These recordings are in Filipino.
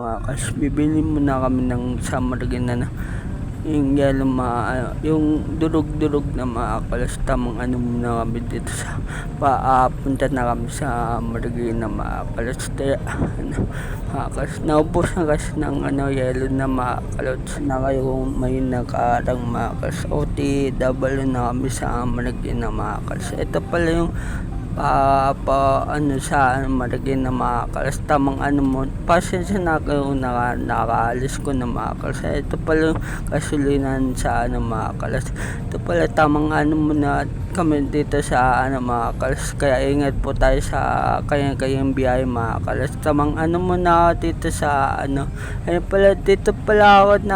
mga kas, bibili muna kami ng sa Marikina na yung yellow yung durog-durog na mga kalas. Tamang ano muna kami dito sa punta na kami sa Marikina mga kalas. Kaya mga kalas, naubos na kasi ng yellow na mga kalas na kayo may nakaarang mga kalas. OTW na kami sa Marikina mga kalas. Ito pala yung sa Marikina mga kalas. Tamang mo, pasensya na kayo nakaalis ko na mga kalas. Ito pala yung kasulinan sa mga kalas. Ito pala tamang muna kami dito sa mga kalas. Kaya ingat po tayo sa kayang biyahe mga kalas. Tamang muna dito sa ayun pala, dito pala ako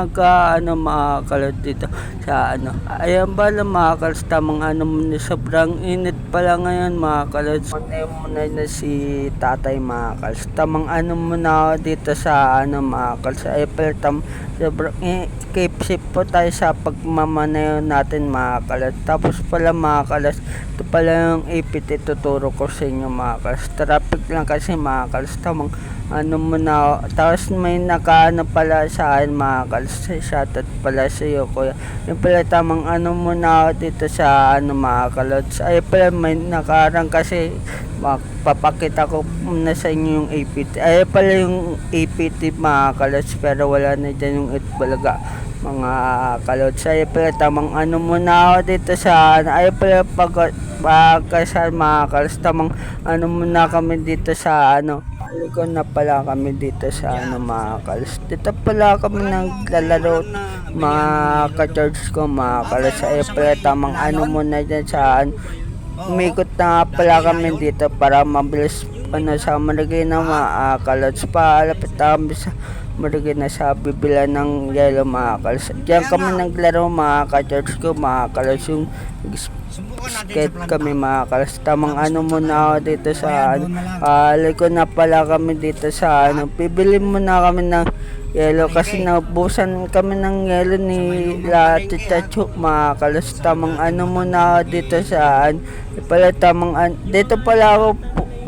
mga kalas dito sa ayan pala mga kalas. Tamang muna, sobrang init pala ngayon mga kalas. Muna na si tatay mga kalas. Tamang muna ako dito sa mga kalas. Ay pala sobrang keep safe po tayo sa pagmamanayo natin mga kalas. Tapos pala mga kalas, ito pala yung APT tuturo ko sa inyo mga kalas. Traffic lang kasi mga kalas. Tamang muna ako. Tapos may pala sa akin mga kalas. Shoutout pala sa iyo kuya. Yung pala tamang muna ako dito sa mga kalas. Ay pala may nakaarang kasi papakita ko muna sa inyo yung APT. Ay pala yung APT mga kalas, pero wala na dyan yung itbalaga mga kalos. Ay pala tamang muna ako dito sa ay pala pagkasal mga kalos. Tamang muna kami dito sa Aliko na pala kami dito sa mga kalos. Dito pala kami naglalaro mga ka-church ko mga kalos. Ay pala tamang muna dyan sa umikot na pala kami dito para mabilis sa Marikina mga kalos. Palapit kami sa Marikina sa bibila ng yellow mga kalos. Diyan kami naglaro mga ka-church ko mga kalos. Yung skate kami mga kalos. Tamang muna ako dito sa Aliko na pala kami dito sa bibili muna kami ng yellow kasi naubusan kami ng yellow ni Tita Chu mga kalos. Tamang muna ako dito sa pala tamang dito pala ako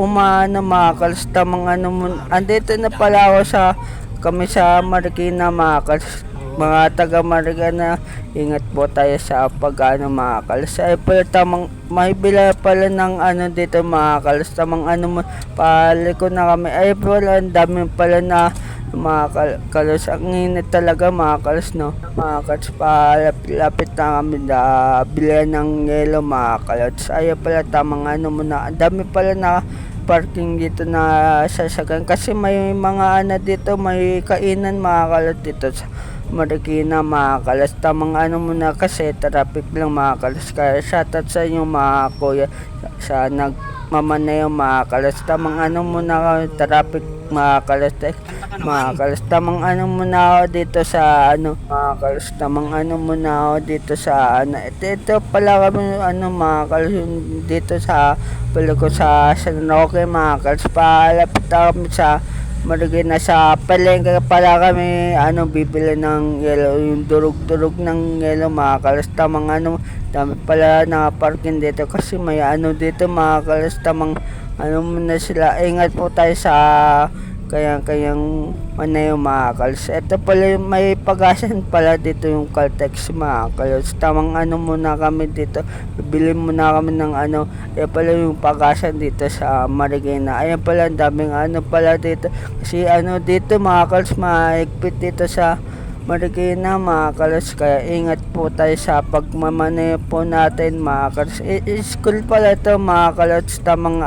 mga kalos. Tamang andito na pala ako kami sa Marikina mga kalos. Mga taga Marikina, ingat po tayo sa mga kalos. Ay pala tamang may bila pala ng dito mga kalos. Tamang paliko na kami. Ay pala ang dami pala na mga kalos. Ang init talaga mga kalos no. Mga kalos, palapit na kami na bilihan ng yelo mga kalos. Ay pala tamang muna. Ang dami pala na parking dito na sasakyan kasi may mga dito, may kainan mga kalos dito sa Marikina mga kalas. Tamang muna kasi traffic lang mga kalas. Kaya shoutout sa inyo mga kuya sa nagmamanayo mga kalas. Tamang muna traffic mga kalas. Mga kalas, tamang muna ako dito sa mga kalas. Tamang muna ako dito sa ito pala kami mga kalas dito sa ko sa San Roque mga kalas. Palapit kami sa Marikina sa palengke pala kami bibili ng yellow, yung durog-durog ng yellow mga kalas. Tamang dami pala na parking dito kasi may dito mga kalas. Tamang muna sila, ingat po tayo sa kayang manayo mga kalos. Ito pala yung may pagasan pala dito yung Caltex mga kalos. Tamang muna kami dito, bibili muna kami ng ayan pala yung pagasan dito sa Marikina. Ayan pala ang daming pala dito kasi dito mga kalos, mahigpit dito sa Marikina mga kalos. Kaya ingat po tayo sa pagmamaneho po natin mga kalos. School pala ito mga kalos. Tamang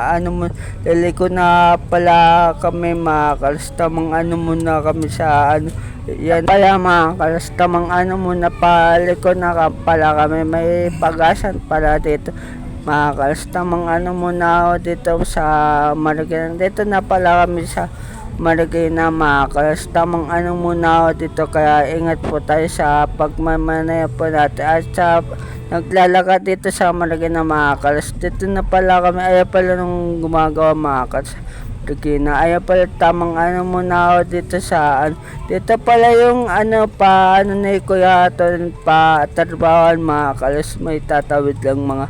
liliko na pala kami mga kalos. Tamang muna kami sa yan pala mga kalos. Tamang muna paliko na pala kami, may pagasan pala dito mga kalos. Tamang muna ako dito sa Marikina. Dito na pala kami sa Marikina mga kalos. Tamang muna ako dito, kaya ingat po tayo sa pagmamanayo po natin at sa naglalakad dito sa Marikina mga kalos. Dito na pala kami, ayan pala nung gumagawa mga kalos Marikina. Ayan pala tamang muna ako dito sa dito pala yung ni kuya pa trabahoan mga kalos. May tatawid lang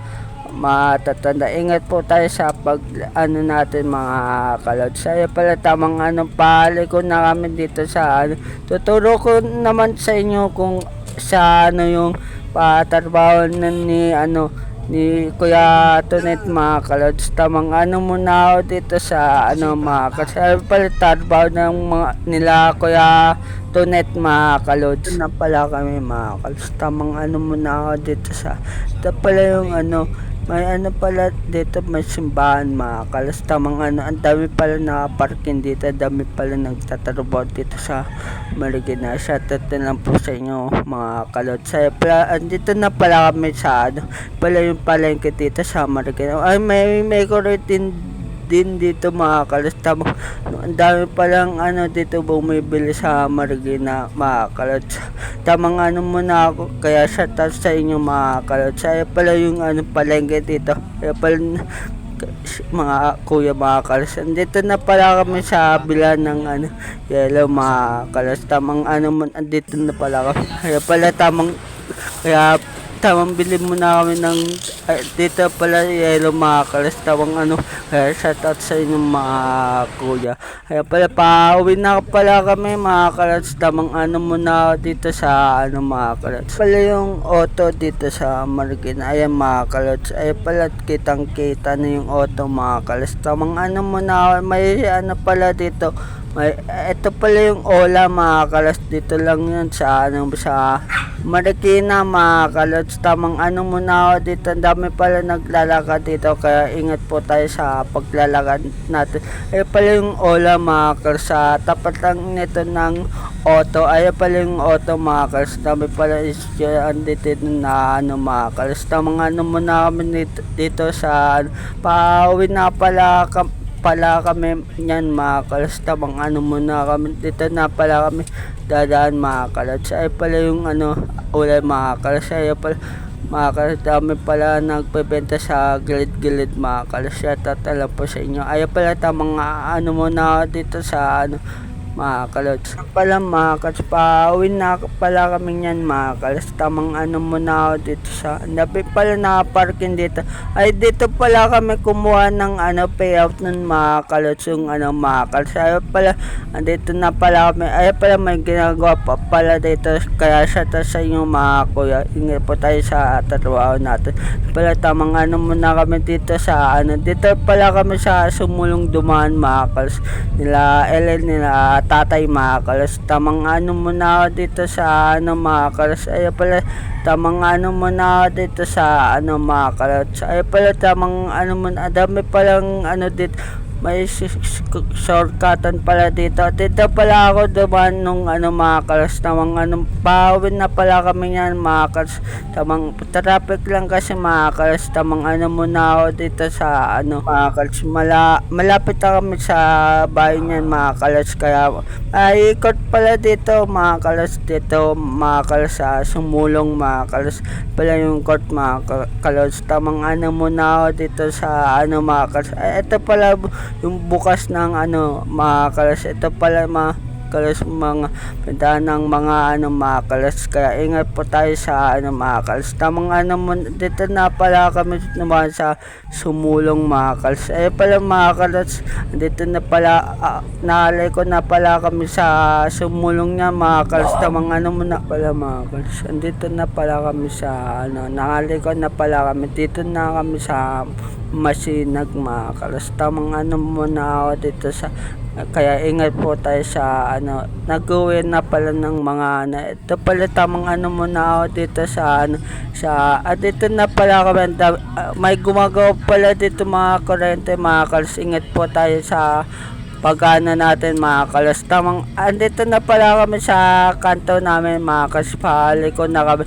matatanda. Ingat po tayo sa pag ano natin mga kalods. Ay pala tamang pali ko na kami dito sa tuturo ko naman sa inyo kung sa yung patrabaho na ni Kuya Tonet mga kalods. Tamang muna ako dito sa mga kalods. Ay pala trabaho ng mga nila Kuya Tonet mga kalods. Na pala kami mga kalods. Tamang muna ako dito sa ito pala yung may pala dito, may simbahan mga kalods. Tamang ang dami pala nakaparking dito, dami pala nagtatrabaho dito sa Marikina. Shoutout na lang po sa inyo mga kalods. Ay pala, andito na pala kami sa pala yung palengke dito sa Marikina. Ay may kuryente din dito mga kalods. Tamang ang dami palang dito bumibili sa Marikina mga kalods. Tamang muna ako, kaya shoutout sa inyo mga kalods. Ay pala yung palengke dito. Kaya pala mga kuya mga kalods. Andito na pala kami sa bila ng yellow mga kalods. Tamang andito na pala kami. Tamang bilhin muna kami ng dito pala yellow mga kalods. Tamang kaya shoutout sa inyo mga kuya. Kaya pala pauwi na pala kami mga kalods. Tamang muna ako dito sa mga kalods. Pala yung auto dito sa Marikina. Ayan mga kalods. Ay pala kitang kita na yung auto mga kalods. Tamang muna ako. May pala dito. Ito pala yung Ola mga kalods. Dito lang yun sa sa Marikina mga kalods. Tamang muna ako dito. Ang dami pala naglalakad dito, kaya ingat po tayo sa paglalakad natin. Ay pala yung Ola mga kalods. Sa tapat lang nito ng auto. Ay pala yung auto mga kalods. Dami pala dito na mga kalods. Tamang muna kami dito sa pauwi na pala kami yan mga kalods. Tamang muna kami dito na pala kami dadaan mga kalods. Ay pala yung ulay mga kalods. Ay pala mga kalods, dami pala nagpebenta sa gilid-gilid mga kalods. Shoutout lang po sa inyo. Ay pala tamang muna dito sa mga kalods. Pala mga kalods, pauwi na pala kami yan mga kalods. Tamang muna ako dito sa dapat pala nakaparking dito. Ay dito pala kami kumuha ng payout nun mga kalods, yung mga kalods. Ay pala andito na pala kami. Ay pala may ginagawa pa pala dito, kaya shoutout sa inyo mga kuya. Ingat po tayo sa trabaho natin. Pala tamang muna kami dito sa dito pala kami sa Sumulong Dumaan mga kalods. Nila Ellen, nila tatay mga kalods. Tamang muna ako dito sa mga kalods. Ay pala tamang muna ako dito sa mga kalods. Ay pala tamang muna, dami palang dito, may shortcutan pala dito. Dito pala ako dumaan nung mga kalods. Tamang pawin na pala kami yan mga kalods. Tamang traffic lang kasi mga kalods. Tamang muna ako dito sa mga kalods. Malapit na kami sa bahay niyan mga kalods. Kaya ay ikot pala dito mga kalods. Dito mga kalods sa Sumulong mga kalods pala yung court mga kalods. Tamang muna ako dito sa mga kalods. Ay ito pala yung bukas ng mga kalods. Ito pala mga kalods, mga pintahan ng mga mga kalods. Kaya ingat po tayo sa mga kalods. Tamang dito na pala kami naman sa Sumulong mga kalods. Ay pala mga kalods, dito na pala naalay ko na pala kami sa Sumulong niya mga kalods. Tamang muna pala mga kalods. Andito na pala kami sa naalay ko na pala kami. Dito na kami sa Masinag mga kalods. Tamang muna ako dito sa kaya ingat po tayo sa nag-uwi na pala ng mga ito pala tamang muna ako dito sa dito na pala kami. May gumagawa pala dito mga kuryente mga kalods. Ingat po tayo sa pag-ano natin mga kalods. Tamang andito na pala kami sa kanto namin mga kalods. Paliko na kami.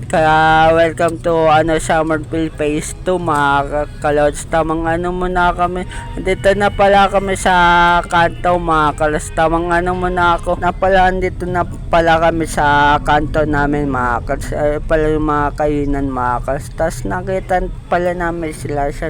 Kaya welcome to Summerville Phase 2 mga kalods. Tamang muna kami. Dito na pala kami sa kanto mga kalods. Tamang muna ako. Andito na pala kami sa kanto namin mga kalods. Ay pala yung mga kainan mga kalods. Tapos nakita pala namin sila sa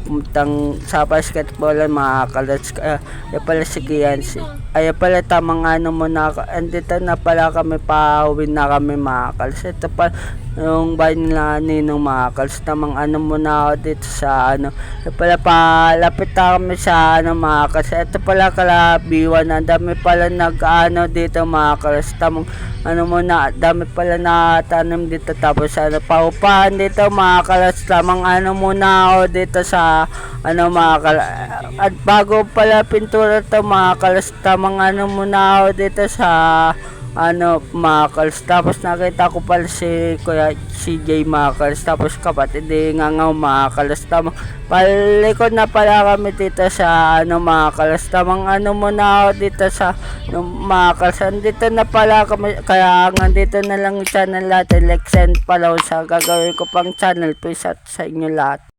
puntang sa basketball mga kalods. Kaya pala si Kianci. Ay pala tamang muna ako. Andito na pala kami, pauwi na kami mga kalods. Ito pala yung bahay nila Ninong mga kalas. Tamang ano muna ako dito sa ano. Ito pala palapit na kami sa ano mga kalas. Ito pala Kalabiwan. Ang dami pala nag-ano dito mga kalas. Tamang ano muna, dami pala nakatanim dito. Tapos ano, paupahan dito mga kalas. Tamang ano muna ako dito sa ano mga kalas. At bago pala pintura to mga kalas. Tamang ano muna ako dito sa ano mga kalas. Tapos nakita ko pala si Kuya CJ mga kalas. Tapos kapatid nga mga kalas. Tamang palikod na pala kami dito sa ano mga kalas. Tamang ano muna ako dito sa ano, mga kalas. Andito na pala kami. Kaya dito na lang yung channel natin. Like send follow sa gagawin ko pang channel. Peace out sa inyo lahat.